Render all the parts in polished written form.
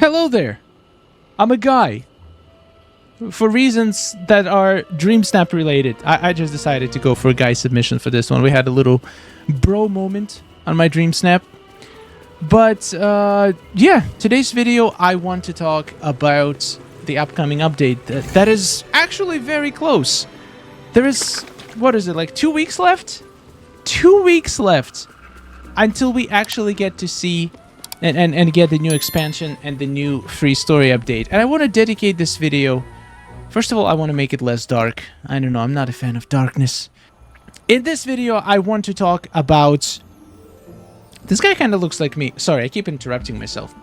Hello there. I'm a guy. For reasons that are DreamSnap related, I just decided to go for a guy submission for this one. We had a little bro moment on my DreamSnap. But yeah, today's video I want to talk about the upcoming update that is actually very close. There is, what is it, like 2 weeks left? 2 weeks left until we actually get to see and get the new expansion and the new free story update. And I want to dedicate this video. First of all, I want to make it less dark. I don't know, I'm not a fan of darkness. In this video, I want to talk about... This guy kind of looks like me. Sorry, I keep interrupting myself.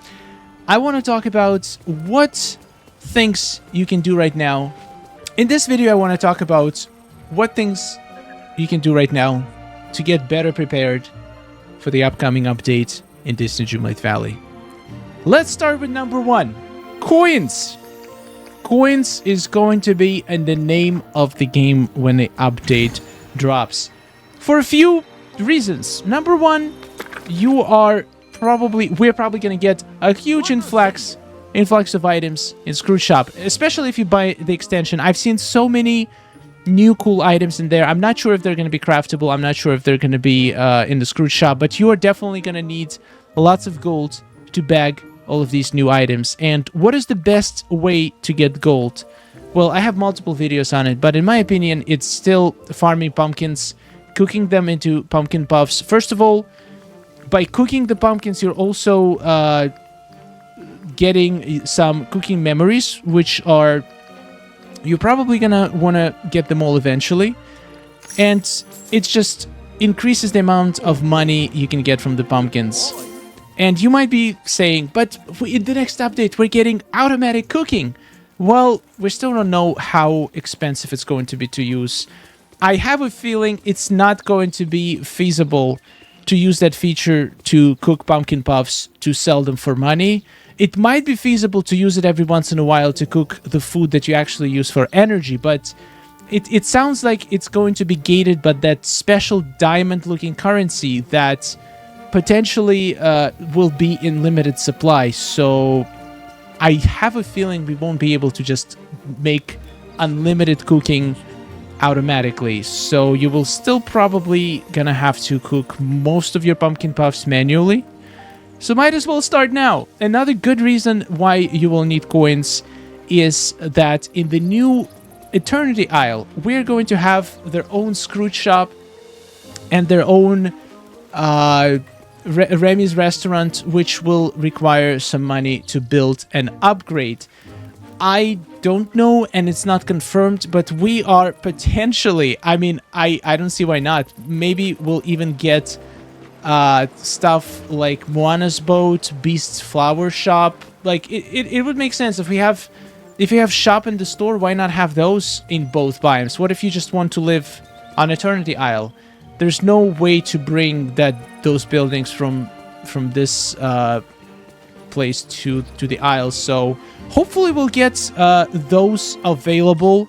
I want to talk about what things you can do right now. In this video, I want to talk about what things you can do right now to get better prepared for the upcoming update in Disney Dreamlight Valley. Let's start with number one. Coins. Coins is going to be in the name of the game when the update drops. For a few reasons. Number one, we're probably going to get a huge influx of items in Scrooge Shop, especially if you buy the extension. I've seen so many new cool items in there. I'm not sure if they're going to be craftable. I'm not sure if they're going to be in the Scrooge Shop, but you are definitely going to need lots of gold to bag all of these new items. And what is the best way to get gold? Well, I have multiple videos on it, but in my opinion, it's still farming pumpkins, cooking them into pumpkin puffs. First of all, by cooking the pumpkins, you're also getting some cooking memories, which are... You're probably gonna want to get them all eventually. And it just increases the amount of money you can get from the pumpkins. And you might be saying, but in the next update, we're getting automatic cooking. Well, we still don't know how expensive it's going to be to use. I have a feeling it's not going to be feasible to use that feature to cook pumpkin puffs to sell them for money. It might be feasible to use it every once in a while to cook the food that you actually use for energy, but it sounds like it's going to be gated by that special diamond-looking currency that potentially will be in limited supply. So I have a feeling we won't be able to just make unlimited cooking automatically. So you will still probably gonna have to cook most of your pumpkin puffs manually. So might as well start now. Another good reason why you will need coins is that in the new Eternity Isle, we're going to have their own Scrooge Shop and their own Remy's restaurant, which will require some money to build and upgrade. I don't know, and it's not confirmed, but we are potentially... I mean, I don't see why not. Maybe we'll even get... stuff like Moana's boat, Beast's flower shop. Like it would make sense if you have shop in the store. Why not have those in both biomes? What if you just want to live on Eternity Isle? There's no way to bring those buildings from this place to the Isle. So hopefully we'll get those available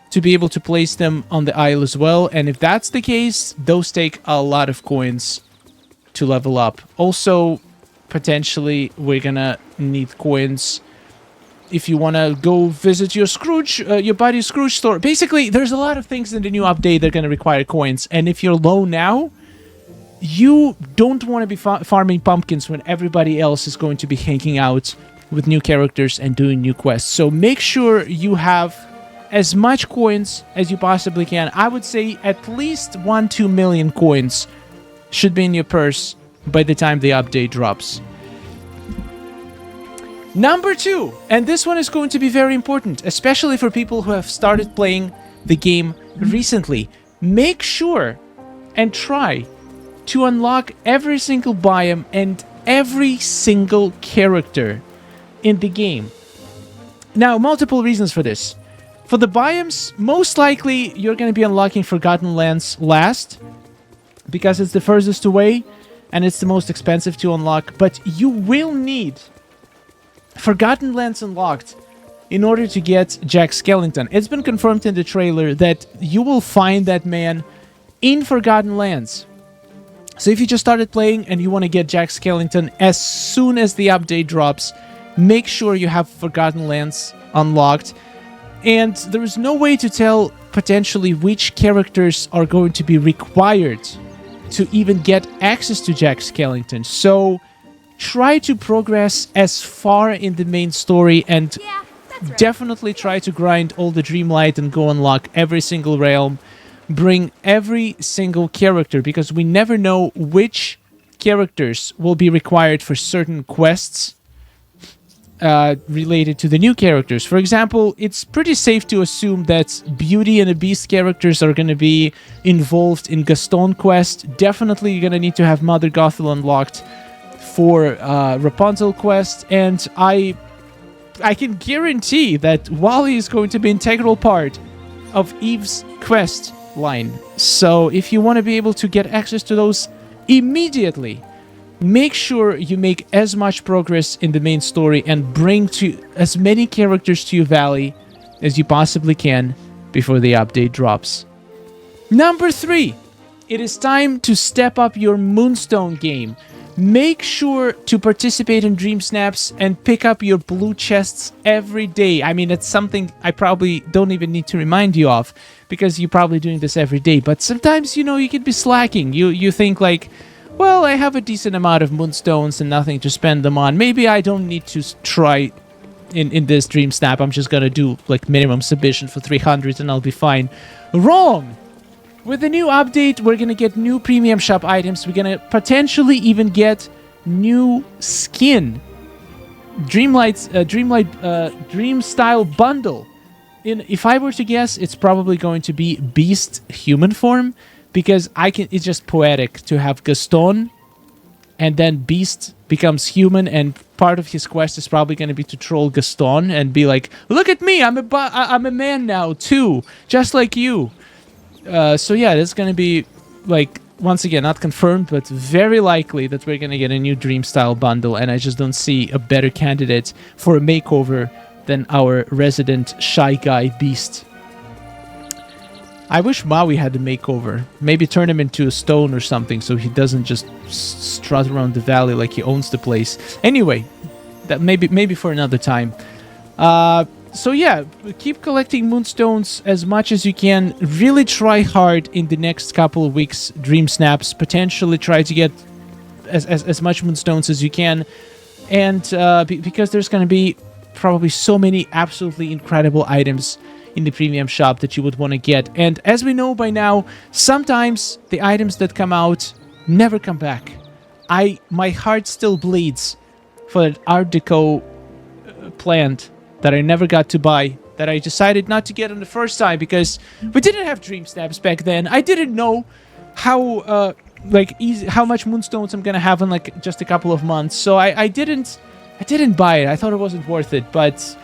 to be able to place them on the Isle as well. And if that's the case, those take a lot of coins to level up. Also, potentially, we're gonna need coins if you want to go visit your Scrooge, your buddy's Scrooge store. Basically, there's a lot of things in the new update that are gonna require coins, and if you're low now, you don't want to be farming pumpkins when everybody else is going to be hanging out with new characters and doing new quests. So make sure you have as much coins as you possibly can. I would say at least 1-2 million coins should be in your purse by the time the update drops. Number two, and this one is going to be very important, especially for people who have started playing the game recently. Make sure and try to unlock every single biome and every single character in the game. Now, multiple reasons for this. For the biomes, most likely you're going to be unlocking Forgotten Lands last, because it's the furthest away and it's the most expensive to unlock. But you will need Forgotten Lands unlocked in order to get Jack Skellington. It's been confirmed in the trailer that you will find that man in Forgotten Lands. So if you just started playing and you want to get Jack Skellington as soon as the update drops, make sure you have Forgotten Lands unlocked. And there is no way to tell potentially which characters are going to be required to even get access to Jack Skellington. So try to progress as far in the main story and definitely try to grind all the Dreamlight and go unlock every single realm. Bring every single character, because we never know which characters will be required for certain quests related to the new characters. For example, it's pretty safe to assume that Beauty and the Beast characters are going to be involved in Gaston quest. Definitely you're going to need to have Mother Gothel unlocked for Rapunzel quest, and I can guarantee that Wally is going to be an integral part of Eve's quest line. So if you want to be able to get access to those immediately, make sure you make as much progress in the main story and bring to as many characters to your valley as you possibly can before the update drops. Number 3, it is time to step up your Moonstone game. Make sure to participate in Dream Snaps and pick up your blue chests every day. I mean, it's something I probably don't even need to remind you of, because you're probably doing this every day. But sometimes, you could be slacking. You think like, well, I have a decent amount of Moonstones and nothing to spend them on. Maybe I don't need to try in this Dream Snap. I'm just gonna do like minimum submission for 300 and I'll be fine. Wrong! With the new update, we're going to get new premium shop items. We're going to potentially even get new skin. Dream Style Bundle. If I were to guess, it's probably going to be Beast human form, because it's just poetic to have Gaston and then Beast becomes human, and part of his quest is probably going to be to troll Gaston and be like, look at me, I'm a man now too, just like you. So yeah, it's going to be, like, once again, not confirmed, but very likely that we're going to get a new Dream Style bundle, and I just don't see a better candidate for a makeover than our resident Shy Guy Beast. I wish Maui had a makeover. Maybe turn him into a stone or something so he doesn't just strut around the valley like he owns the place. Anyway, that maybe for another time. So yeah, keep collecting Moonstones as much as you can. Really try hard in the next couple of weeks, Dream Snaps. Potentially try to get as much Moonstones as you can. And because there's going to be probably so many absolutely incredible items in the premium shop that you would want to get. And as we know by now, sometimes the items that come out never come back. My heart still bleeds for that Art Deco plant that I never got to buy, that I decided not to get on the first time because we didn't have Dream Snaps back then. I didn't know how how much Moonstones I'm gonna have in like just a couple of months, so I didn't buy it. I thought it wasn't worth it, but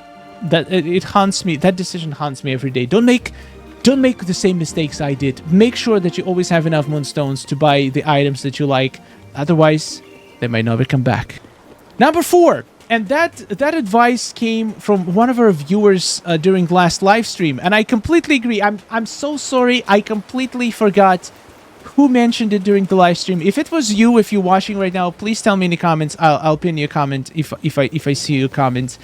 it haunts me. That decision haunts me every day. Don't make the same mistakes I did. Make sure that you always have enough Moonstones to buy the items that you like. Otherwise, they might never come back. Number 4. And that advice came from one of our viewers during the last live stream, and I completely agree. I'm so sorry. I completely forgot who mentioned it during the live stream. If it was you, if you're watching right now, please tell me in the comments. I'll pin you a comment if I see your comment.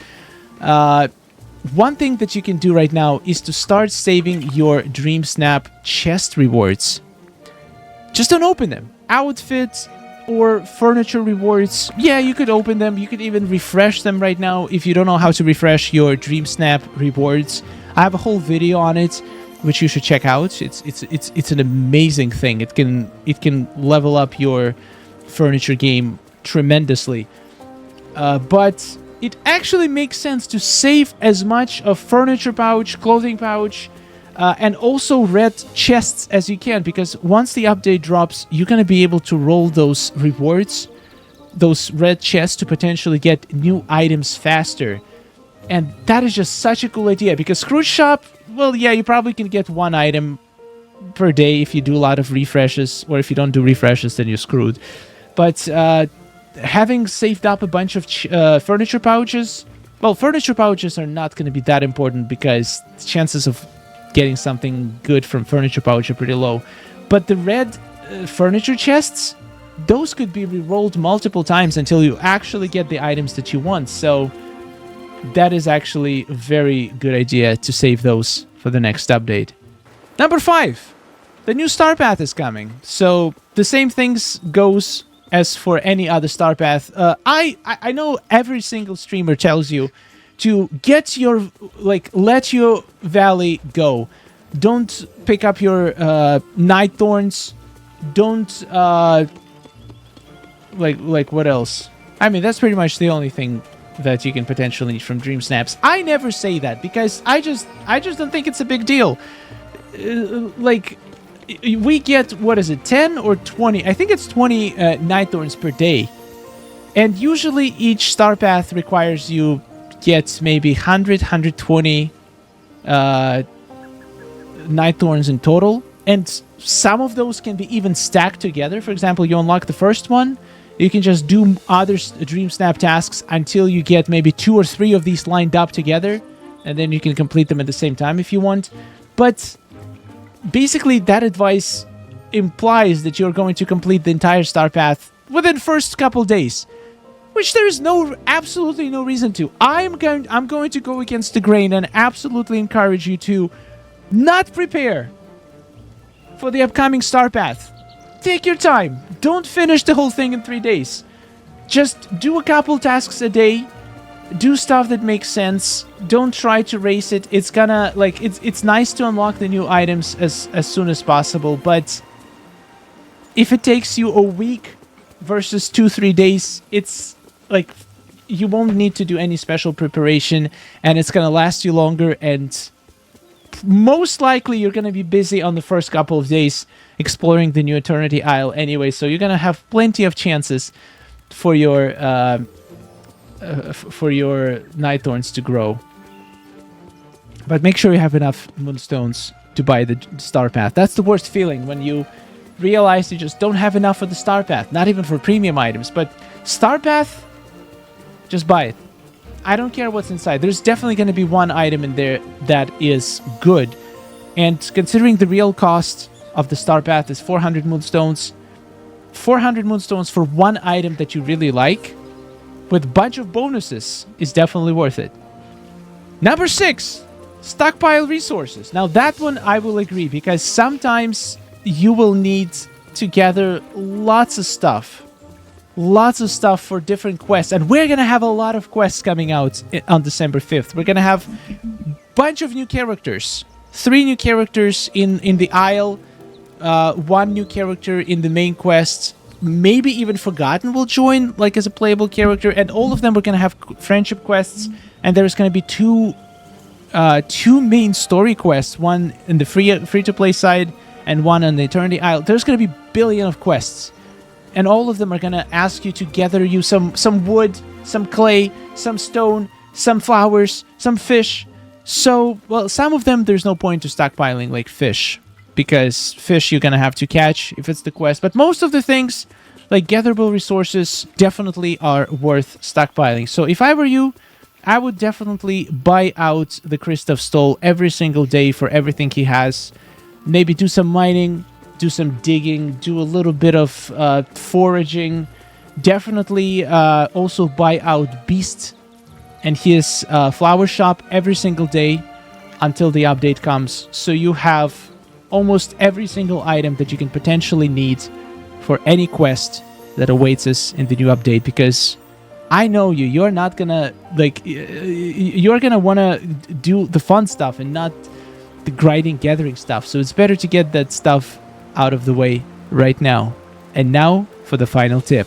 One thing that you can do right now is to start saving your Dream Snap chest rewards. Just don't open them. Outfits or furniture rewards, yeah, you could open them. You could even refresh them right now if you don't know how to refresh your Dream Snap rewards. I have a whole video on it, which you should check out. It's an amazing thing. It can level up your furniture game tremendously. But it actually makes sense to save as much of furniture pouch, clothing pouch, and also red chests as you can, because once the update drops, you're going to be able to roll those rewards, those red chests, to potentially get new items faster. And that is just such a cool idea, because Scrooge Shop, well, yeah, you probably can get one item per day if you do a lot of refreshes, or if you don't do refreshes, then you're screwed. But having saved up a bunch of furniture pouches, well, furniture pouches are not going to be that important because the chances of getting something good from furniture pouch are pretty low. But the red furniture chests, those could be re-rolled multiple times until you actually get the items that you want. So that is actually a very good idea to save those for the next update. Number 5, the new star path is coming. So the same things goes as for any other star path. I know every single streamer tells you to get your, like, let your valley go. Don't pick up your night thorns. Don't like what else? I mean, that's pretty much the only thing that you can potentially need from Dream Snaps. I never say that because I just don't think it's a big deal. Like, we get, what is it, 10 or 20? I think it's 20 night thorns per day. And usually each star path requires you get maybe 100, 120 night thorns in total. And some of those can be even stacked together. For example, you unlock the first one. You can just do other Dream Snap tasks until you get maybe 2 or 3 of these lined up together. And then you can complete them at the same time if you want. But basically, that advice implies that you're going to complete the entire star path within the first couple days, which there is absolutely no reason to. I'm going to go against the grain and absolutely encourage you to not prepare for the upcoming star path. Take your time. Don't finish the whole thing in 3 days. Just do a couple tasks a day. Do stuff that makes sense. Don't try to race it. It's gonna, like, it's nice to unlock the new items as soon as possible, but if it takes you a week versus 2-3 days, it's like you won't need to do any special preparation, and it's gonna last you longer, and most likely you're gonna be busy on the first couple of days exploring the new Eternity Isle anyway, so you're gonna have plenty of chances for your night thorns to grow. But make sure you have enough moonstones to buy the star path. That's the worst feeling, when you realize you just don't have enough for the star path, not even for premium items, but star path, just buy it. I don't care what's inside. There's definitely going to be one item in there that is good, and considering the real cost of the star path is 400 moonstones, 400 moonstones for one item that you really like with a bunch of bonuses is definitely worth it. Number 6, stockpile resources. Now that one I will agree, because sometimes you will need to gather lots of stuff for different quests, and we're gonna have a lot of quests coming out on December 5th. We're gonna have a bunch of new characters, 3 new characters in the Isle, 1 new character in the main quest. Maybe even Forgotten will join, like, as a playable character, and all of them are gonna have friendship quests, and there's gonna be two main story quests, one in the free-to-play side and one on the Eternity Isle. There's gonna be billion of quests, and all of them are gonna ask you to gather you some wood, some clay, some stone, some flowers, some fish. So, well, some of them there's no point to stockpiling, like fish, because fish you're gonna have to catch if it's the quest. But most of the things, like gatherable resources, definitely are worth stockpiling. So if I were you, I would definitely buy out the Christoph Stoll every single day for everything he has. Maybe do some mining, do some digging, do a little bit of foraging. Definitely also buy out Beast and his flower shop every single day until the update comes. So you have almost every single item that you can potentially need for any quest that awaits us in the new update, because I know you're not gonna, like, you're gonna wanna do the fun stuff and not the grinding, gathering stuff. So it's better to get that stuff out of the way right now. And now for the final tip.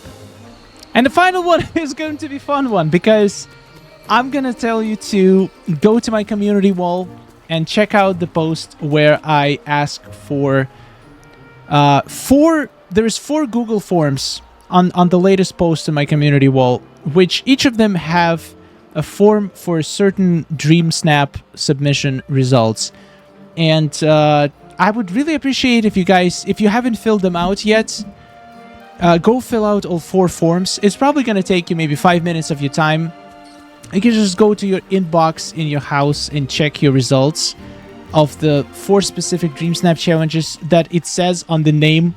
And the final one is going to be a fun one, because I'm gonna tell you to go to my community wall and check out the post where I ask for there's 4 Google Forms on the latest post on my community wall, which each of them have a form for certain Dream Snap submission results. And I would really appreciate if you guys, if you haven't filled them out yet, go fill out all 4 forms. It's probably going to take you maybe 5 minutes of your time. You can just go to your inbox in your house and check your results of the 4 specific Dream Snap challenges that it says on the name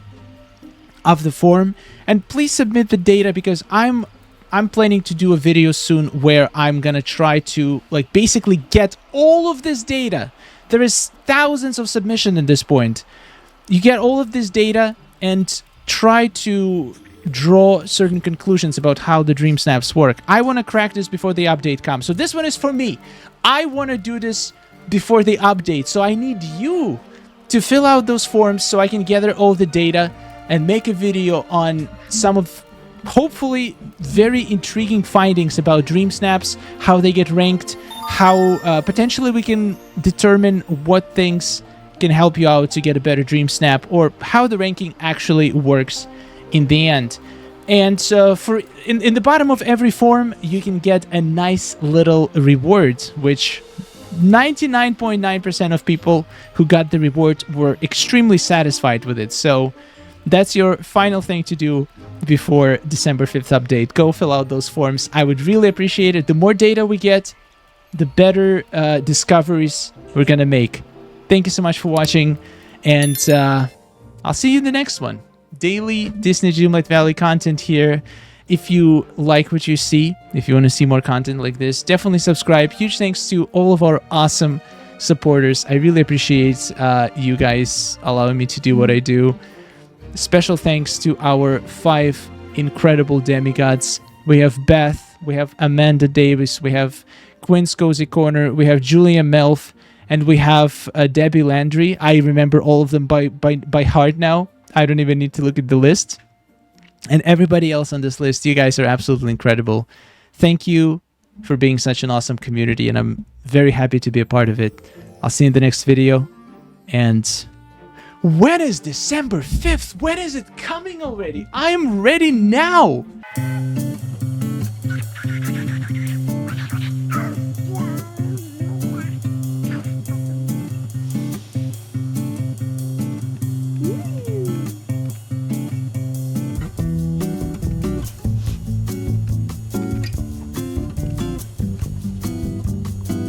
of the form. And please submit the data, because I'm I'm planning to do a video soon where I'm gonna try to like basically get all of this data. There is thousands of submissions at this point. You get all of this data and try to draw certain conclusions about how the dream snaps work. I want to crack this before the update comes. So this one is for me. I want to do this before the update. So I need you to fill out those forms so I can gather all the data and make a video on some of hopefully very intriguing findings about dream snaps, how they get ranked, how potentially we can determine what things can help you out to get a better dream snap, or how the ranking actually works in the end. And in the bottom of every form, you can get a nice little reward, which 99.9% of people who got the reward were extremely satisfied with it. So that's your final thing to do before December 5th update. Go fill out those forms. I would really appreciate it. The more data we get, the better discoveries we're gonna make. Thank you so much for watching, and I'll see you in the next one. Daily Disney Dreamlight Valley content here. If you like what you see, if you want to see more content like this, definitely subscribe. Huge thanks to all of our awesome supporters. I really appreciate you guys allowing me to do what I do. Special thanks to our 5 incredible demigods. We have Beth, we have Amanda Davis, we have Quinn's Cozy Corner, we have Julia Melf, and we have Debbie Landry. I remember all of them by heart now. I don't even need to look at the list. And everybody else on this list, you guys are absolutely incredible. Thank you for being such an awesome community, and I'm very happy to be a part of it. I'll see you in the next video. And when is December 5th? When is it coming already? I am ready now.